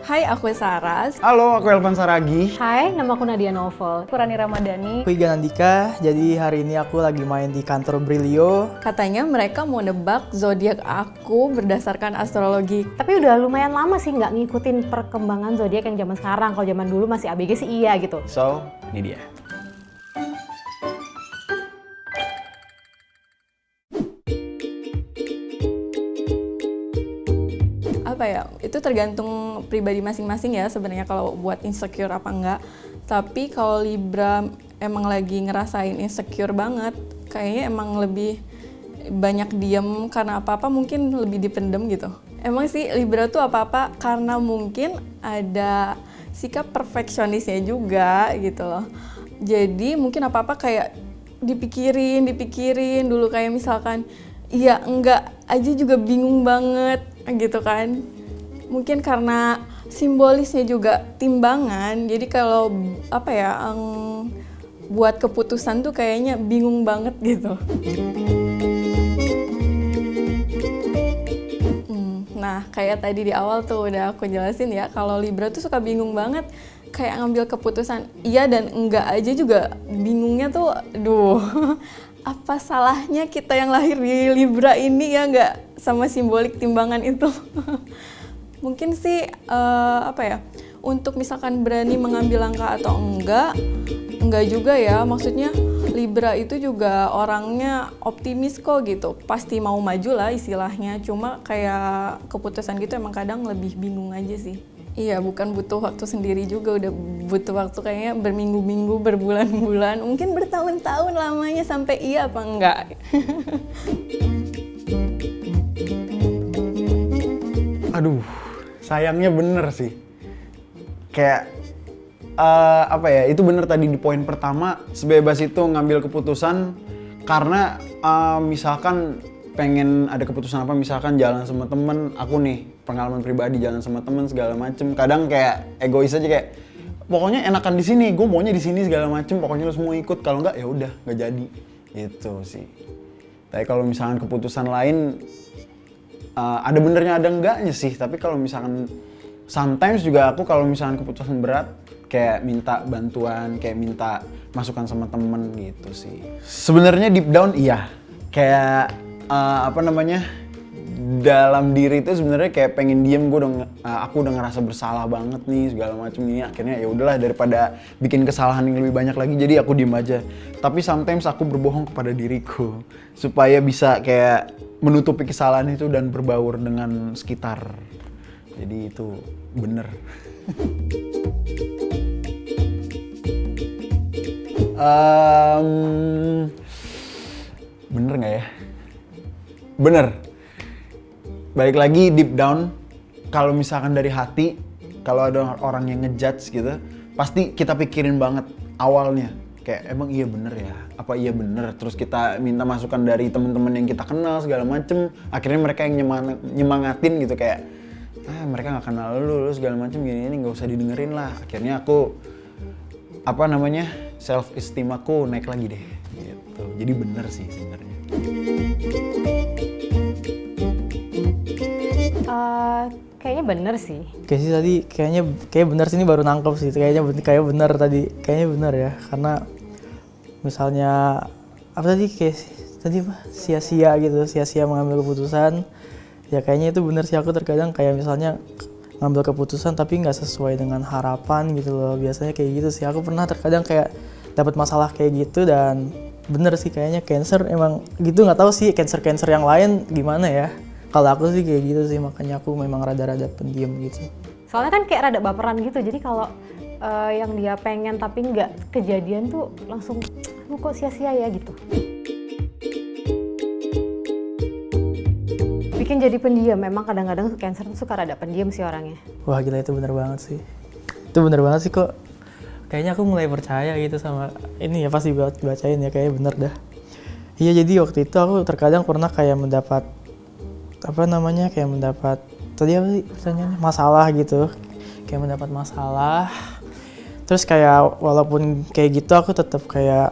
Hai, aku Saras. Halo, aku Elvan Saragi. Hai, nama aku Nadia Novel. Aku Rani Ramadhani. Aku Iga Nandika, jadi hari ini aku lagi main di kantor Brilio. Katanya mereka mau nebak zodiak aku berdasarkan astrologi. Tapi udah lumayan lama sih nggak ngikutin perkembangan zodiak yang zaman sekarang. Kalau zaman dulu masih ABG sih iya gitu. So, ini dia. Apa ya, itu tergantung pribadi masing-masing ya sebenarnya kalau buat insecure apa enggak. Tapi kalau Libra emang lagi ngerasain insecure banget, kayaknya emang lebih banyak diem karena apa-apa mungkin lebih dipendem gitu. Emang sih Libra tuh apa-apa karena mungkin ada sikap perfeksionisnya juga gitu loh. Jadi mungkin apa-apa kayak dipikirin dulu, kayak misalkan iya enggak aja juga bingung banget gitu kan. Mungkin karena simbolisnya juga timbangan, jadi kalau apa ya buat keputusan tuh kayaknya bingung banget gitu. Nah, kayak tadi di awal tuh udah aku jelasin ya, kalau Libra tuh suka bingung banget, kayak ngambil keputusan iya dan enggak aja juga bingungnya tuh, aduh, apa salahnya kita yang lahir di Libra ini ya nggak sama simbolik timbangan itu. Mungkin sih apa ya, untuk misalkan berani mengambil langkah atau enggak juga ya, maksudnya Libra itu juga orangnya optimis kok gitu, pasti mau maju lah istilahnya, cuma kayak keputusan gitu emang kadang lebih bingung aja sih. Iya, bukan butuh waktu sendiri juga, udah butuh waktu kayaknya berminggu-minggu, berbulan-bulan, mungkin bertahun-tahun lamanya sampai iya apa enggak. Aduh, sayangnya bener sih. Kayak apa ya, itu bener tadi di poin pertama, sebebas itu ngambil keputusan karena misalkan pengen ada keputusan apa, misalkan jalan sama temen, aku nih pengalaman pribadi jalan sama temen segala macem, kadang kayak egois aja kayak pokoknya enakan di sini, gue maunya di sini segala macem, pokoknya lu semua ikut, kalau enggak ya udah nggak jadi gitu sih. Tapi kalau misalkan keputusan lain ada benernya ada enggaknya sih, tapi kalau misalkan sometimes juga aku kalau misalkan keputusan berat kayak minta bantuan, kayak minta masukan sama temen gitu sih. Sebenarnya deep down iya, kayak apa namanya, dalam diri itu sebenarnya kayak pengen diem, aku udah ngerasa bersalah banget nih segala macem ini, akhirnya ya udahlah daripada bikin kesalahan yang lebih banyak lagi, jadi aku diem aja. Tapi sometimes aku berbohong kepada diriku supaya bisa kayak menutupi kesalahan itu dan berbaur dengan sekitar. Jadi itu bener. Bener nggak ya? Bener. Balik lagi deep down, kalau misalkan dari hati, kalau ada orang yang ngejudge gitu, pasti kita pikirin banget awalnya. Kayak emang iya bener ya? Apa iya bener? Terus kita minta masukan dari teman-teman yang kita kenal segala macem. Akhirnya mereka yang nyemangatin gitu kayak, mereka nggak kenal lu segala macem gini nggak usah didengerin lah. Akhirnya aku apa namanya, self esteem aku naik lagi deh gitu. Jadi bener sih sebenarnya. Kayaknya bener sih. Kayak sih tadi kayak bener sih, ini baru nangkep sih. Kayak bener tadi. Kayaknya bener ya, karena misalnya apa tadi apa? Sia-sia mengambil keputusan. Ya kayaknya itu bener sih, aku terkadang kayak misalnya ngambil keputusan tapi nggak sesuai dengan harapan gitu loh. Biasanya kayak gitu sih. Aku pernah terkadang kayak dapat masalah kayak gitu, dan bener sih kayaknya Cancer emang gitu. Nggak tahu sih Cancer yang lain gimana ya. Kalau aku sih kayak gitu sih, makanya aku memang rada-rada pendiam gitu. Soalnya kan kayak rada baperan gitu, jadi kalau yang dia pengen tapi nggak kejadian tuh langsung, lu kok sia-sia ya gitu. Bikin jadi pendiam, memang kadang-kadang Cancer tuh suka rada pendiam sih orangnya. Wah gila, itu bener banget sih. Itu bener banget sih kok. Kayaknya aku mulai percaya gitu sama ini ya, pasti bacain ya, kayaknya bener dah. Iya, jadi waktu itu aku terkadang pernah kayak mendapat tadi apa sih pertanyaannya, masalah gitu, kayak mendapat masalah, terus kayak walaupun kayak gitu aku tetap kayak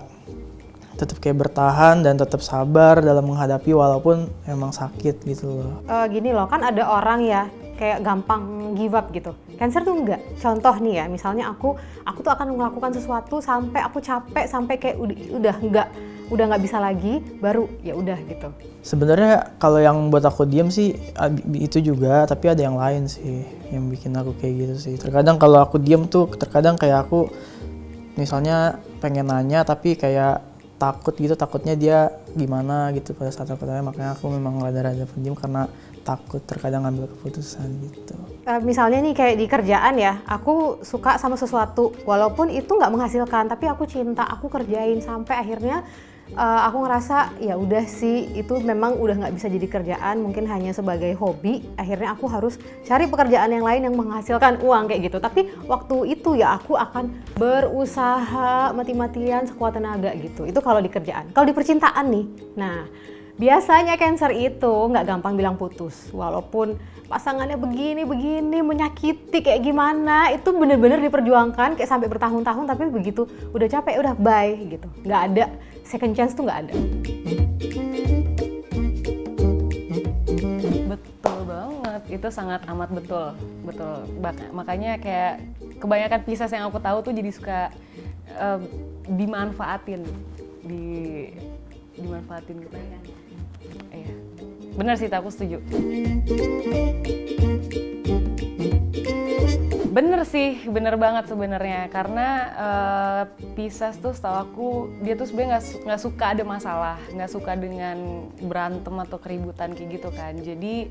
bertahan dan tetap sabar dalam menghadapi walaupun emang sakit gitu loh. Gini loh, kan ada orang ya kayak gampang give up gitu. Cancer tuh enggak. Contoh nih ya, misalnya aku tuh akan melakukan sesuatu sampai aku capek, sampai kayak udah nggak bisa lagi, baru ya udah gitu. Sebenarnya kalau yang buat aku diem sih itu juga, tapi ada yang lain sih yang bikin aku kayak gitu sih. Terkadang kalau aku diem tuh, terkadang kayak aku misalnya pengen nanya tapi kayak takut gitu, takutnya dia gimana gitu pada saat aku tanya, makanya aku memang rada-rada pendiam karena takut terkadang ngambil keputusan gitu. Misalnya nih kayak di kerjaan ya, aku suka sama sesuatu, walaupun itu nggak menghasilkan, tapi aku cinta, aku kerjain sampai akhirnya aku ngerasa ya udah sih itu memang udah nggak bisa jadi kerjaan, mungkin hanya sebagai hobi. Akhirnya aku harus cari pekerjaan yang lain yang menghasilkan uang kayak gitu. Tapi waktu itu ya aku akan berusaha mati-matian sekuat tenaga gitu. Itu kalau di kerjaan. Kalau di percintaan nih, nah biasanya Cancer itu nggak gampang bilang putus, walaupun pasangannya begini menyakiti kayak gimana, itu bener-bener diperjuangkan kayak sampai bertahun-tahun, tapi begitu udah capek udah bye gitu, nggak ada second chance tuh, nggak ada. Betul banget, itu sangat amat betul. Makanya kayak kebanyakan Pisces yang aku tahu tuh jadi suka dimanfaatin gitu. Iya, bener sih, aku setuju. Bener banget sebenarnya, karena Pisces tuh setahu aku dia tuh sebenarnya nggak suka ada masalah, nggak suka dengan berantem atau keributan kayak gitu kan. Jadi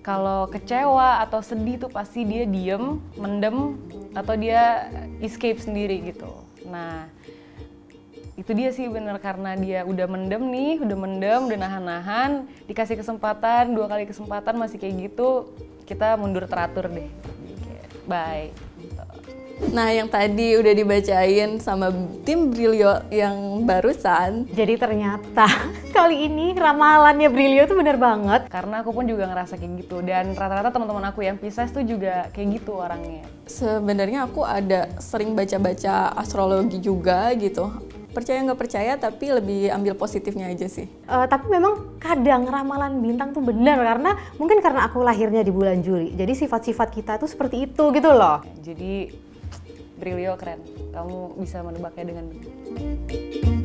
kalau kecewa atau sedih tuh pasti dia diem, mendem, atau dia escape sendiri gitu. Nah itu dia sih bener, karena dia udah mendem, udah nahan-nahan, dikasih kesempatan, 2 kali kesempatan masih kayak gitu, kita mundur teratur deh. Bye. Nah, yang tadi udah dibacain sama tim Brilio yang barusan. Jadi ternyata kali ini ramalannya Brilio tuh bener banget. Karena aku pun juga ngerasa kayak gitu, dan rata-rata teman-teman aku yang Pisces tuh juga kayak gitu orangnya. Sebenarnya aku ada sering baca-baca astrologi juga gitu. Percaya nggak percaya, tapi lebih ambil positifnya aja sih. Tapi memang kadang ramalan bintang tuh bener, karena mungkin karena aku lahirnya di bulan Juli, jadi sifat-sifat kita tuh seperti itu gitu loh. Jadi Brilio keren, kamu bisa menebaknya dengan benar.